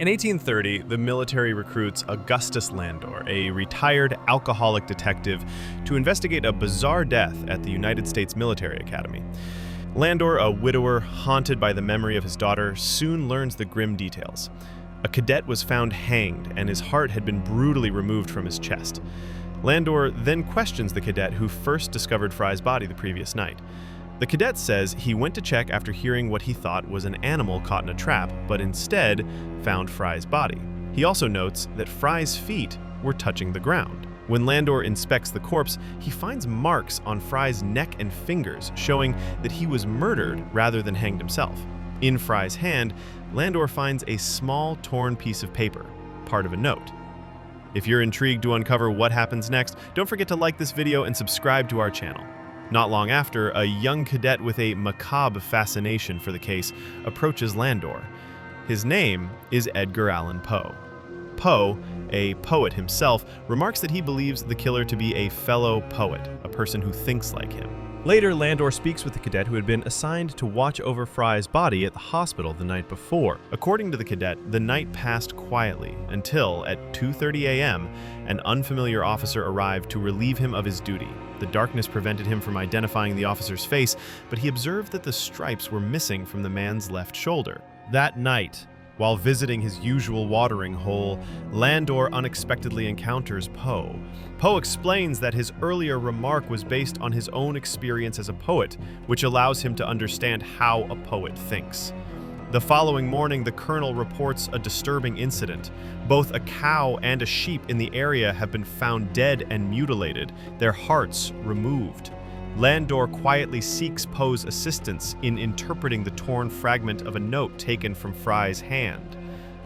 In 1830, the military recruits Augustus Landor, a retired alcoholic detective, to investigate a bizarre death at the United States Military Academy. Landor, a widower haunted by the memory of his daughter, soon learns the grim details. A cadet was found hanged, and his heart had been brutally removed from his chest. Landor then questions the cadet who first discovered Fry's body the previous night. The cadet says he went to check after hearing what he thought was an animal caught in a trap, but instead found Fry's body. He also notes that Fry's feet were touching the ground. When Landor inspects the corpse, he finds marks on Fry's neck and fingers, showing that he was murdered rather than hanged himself. In Fry's hand, Landor finds a small torn piece of paper, part of a note. If you're intrigued to uncover what happens next, don't forget to like this video and subscribe to our channel. Not long after, a young cadet with a macabre fascination for the case approaches Landor. His name is Edgar Allan Poe. Poe, a poet himself, remarks that he believes the killer to be a fellow poet, a person who thinks like him. Later, Landor speaks with the cadet who had been assigned to watch over Fry's body at the hospital the night before. According to the cadet, the night passed quietly until, at 2:30 a.m., an unfamiliar officer arrived to relieve him of his duty. The darkness prevented him from identifying the officer's face, but he observed that the stripes were missing from the man's left shoulder. That night, while visiting his usual watering hole, Landor unexpectedly encounters Poe. Poe explains that his earlier remark was based on his own experience as a poet, which allows him to understand how a poet thinks. The following morning, the colonel reports a disturbing incident. Both a cow and a sheep in the area have been found dead and mutilated, their hearts removed. Landor quietly seeks Poe's assistance in interpreting the torn fragment of a note taken from Fry's hand.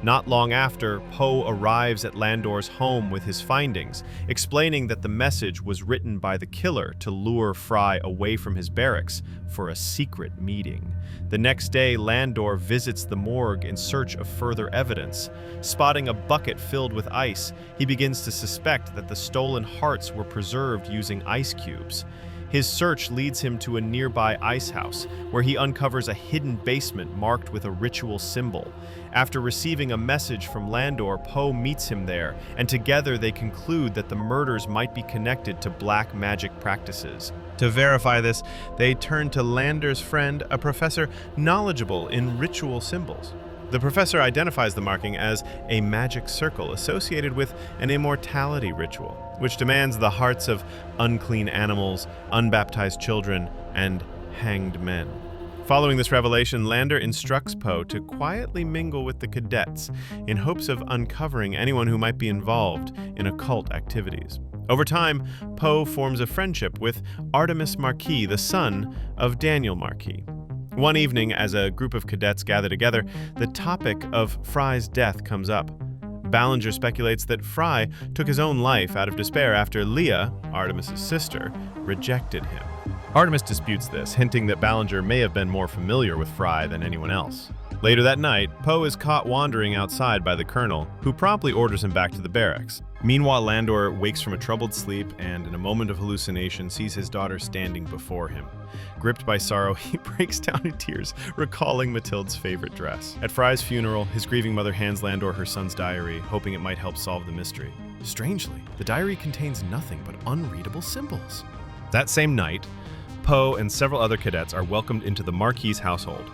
Not long after, Poe arrives at Landor's home with his findings, explaining that the message was written by the killer to lure Fry away from his barracks for a secret meeting. The next day, Landor visits the morgue in search of further evidence. Spotting a bucket filled with ice, he begins to suspect that the stolen hearts were preserved using ice cubes. His search leads him to a nearby ice house, where he uncovers a hidden basement marked with a ritual symbol. After receiving a message from Landor, Poe meets him there, and together they conclude that the murders might be connected to black magic practices. To verify this, they turn to Landor's friend, a professor knowledgeable in ritual symbols. The professor identifies the marking as a magic circle associated with an immortality ritual, which demands the hearts of unclean animals, unbaptized children, and hanged men. Following this revelation, Landor instructs Poe to quietly mingle with the cadets in hopes of uncovering anyone who might be involved in occult activities. Over time, Poe forms a friendship with Artemis Marquis, the son of Daniel Marquis. One evening, as a group of cadets gather together, the topic of Fry's death comes up. Ballinger speculates that Fry took his own life out of despair after Leah, Artemis's sister, rejected him. Artemis disputes this, hinting that Ballinger may have been more familiar with Fry than anyone else. Later that night, Poe is caught wandering outside by the colonel, who promptly orders him back to the barracks. Meanwhile, Landor wakes from a troubled sleep and, in a moment of hallucination, sees his daughter standing before him. Gripped by sorrow, he breaks down in tears, recalling Mathilde's favorite dress. At Fry's funeral, his grieving mother hands Landor her son's diary, hoping it might help solve the mystery. Strangely, the diary contains nothing but unreadable symbols. That same night, Poe and several other cadets are welcomed into the Marquis' household.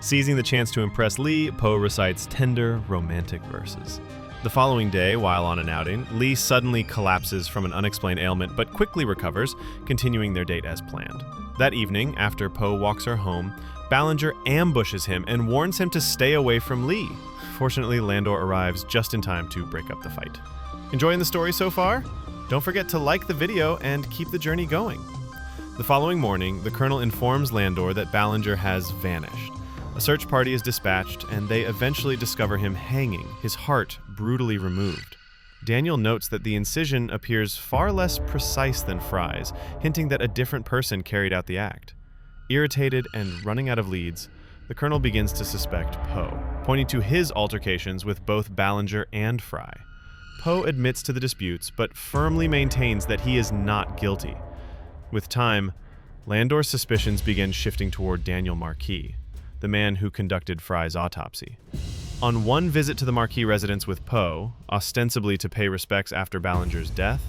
Seizing the chance to impress Lee, Poe recites tender, romantic verses. The following day, while on an outing, Lee suddenly collapses from an unexplained ailment but quickly recovers, continuing their date as planned. That evening, after Poe walks her home, Ballinger ambushes him and warns him to stay away from Lee. Fortunately, Landor arrives just in time to break up the fight. Enjoying the story so far? Don't forget to like the video and keep the journey going. The following morning, the colonel informs Landor that Ballinger has vanished. A search party is dispatched, and they eventually discover him hanging, his heart brutally removed. Daniel notes that the incision appears far less precise than Fry's, hinting that a different person carried out the act. Irritated and running out of leads, the colonel begins to suspect Poe, pointing to his altercations with both Ballinger and Fry. Poe admits to the disputes, but firmly maintains that he is not guilty. With time, Landor's suspicions begin shifting toward Daniel Marquis, the man who conducted Fry's autopsy. On one visit to the Marquis residence with Poe, ostensibly to pay respects after Ballinger's death,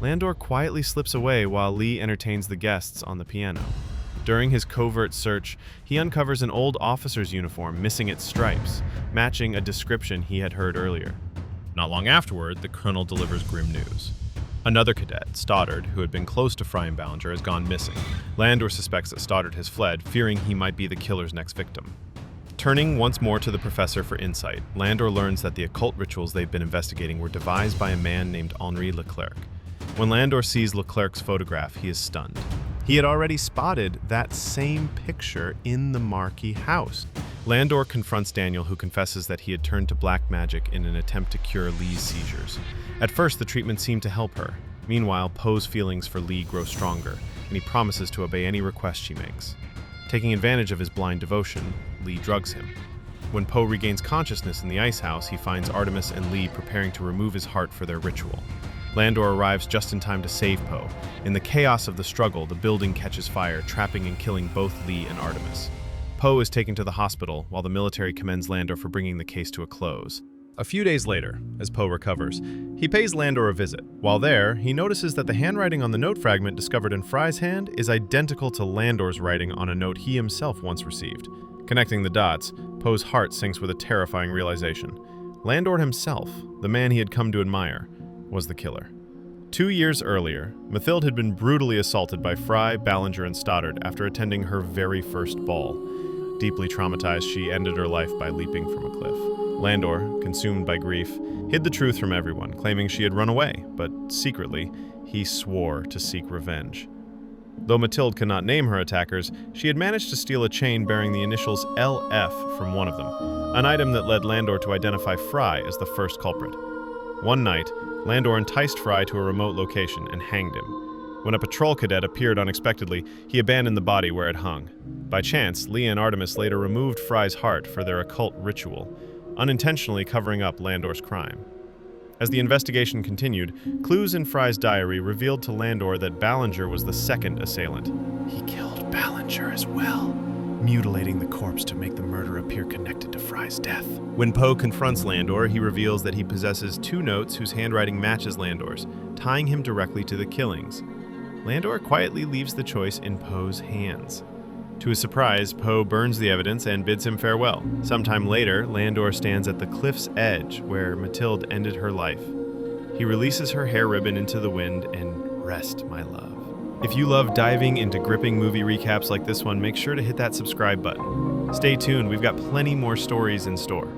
Landor quietly slips away while Lee entertains the guests on the piano. During his covert search, he uncovers an old officer's uniform missing its stripes, matching a description he had heard earlier. Not long afterward, the colonel delivers grim news. Another cadet, Stoddard, who had been close to Fry and Ballinger, has gone missing. Landor suspects that Stoddard has fled, fearing he might be the killer's next victim. Turning once more to the professor for insight, Landor learns that the occult rituals they've been investigating were devised by a man named Henri Leclerc. When Landor sees Leclerc's photograph, he is stunned. He had already spotted that same picture in the Marquis house. Landor confronts Daniel, who confesses that he had turned to black magic in an attempt to cure Lee's seizures. At first, the treatment seemed to help her. Meanwhile, Poe's feelings for Lee grow stronger, and he promises to obey any request she makes. Taking advantage of his blind devotion, Lee drugs him. When Poe regains consciousness in the ice house, he finds Artemis and Lee preparing to remove his heart for their ritual. Landor arrives just in time to save Poe. In the chaos of the struggle, the building catches fire, trapping and killing both Lee and Artemis. Poe is taken to the hospital, while the military commends Landor for bringing the case to a close. A few days later, as Poe recovers, he pays Landor a visit. While there, he notices that the handwriting on the note fragment discovered in Fry's hand is identical to Landor's writing on a note he himself once received. Connecting the dots, Poe's heart sinks with a terrifying realization. Landor himself, the man he had come to admire, was the killer. 2 years earlier, Mathilde had been brutally assaulted by Fry, Ballinger, and Stoddard after attending her very first ball. Deeply traumatized, she ended her life by leaping from a cliff. Landor, consumed by grief, hid the truth from everyone, claiming she had run away, but secretly, he swore to seek revenge. Though Mathilde could not name her attackers, she had managed to steal a chain bearing the initials LF from one of them, an item that led Landor to identify Fry as the first culprit. One night, Landor enticed Fry to a remote location and hanged him. When a patrol cadet appeared unexpectedly, he abandoned the body where it hung. By chance, Lee and Artemis later removed Fry's heart for their occult ritual, unintentionally covering up Landor's crime. As the investigation continued, clues in Fry's diary revealed to Landor that Ballinger was the second assailant. He killed Ballinger as well, mutilating the corpse to make the murder appear connected to Fry's death. When Poe confronts Landor, he reveals that he possesses 2 notes whose handwriting matches Landor's, tying him directly to the killings. Landor quietly leaves the choice in Poe's hands. To his surprise, Poe burns the evidence and bids him farewell. Sometime later, Landor stands at the cliff's edge where Mathilde ended her life. He releases her hair ribbon into the wind and rest, my love. If you love diving into gripping movie recaps like this one, make sure to hit that subscribe button. Stay tuned, we've got plenty more stories in store.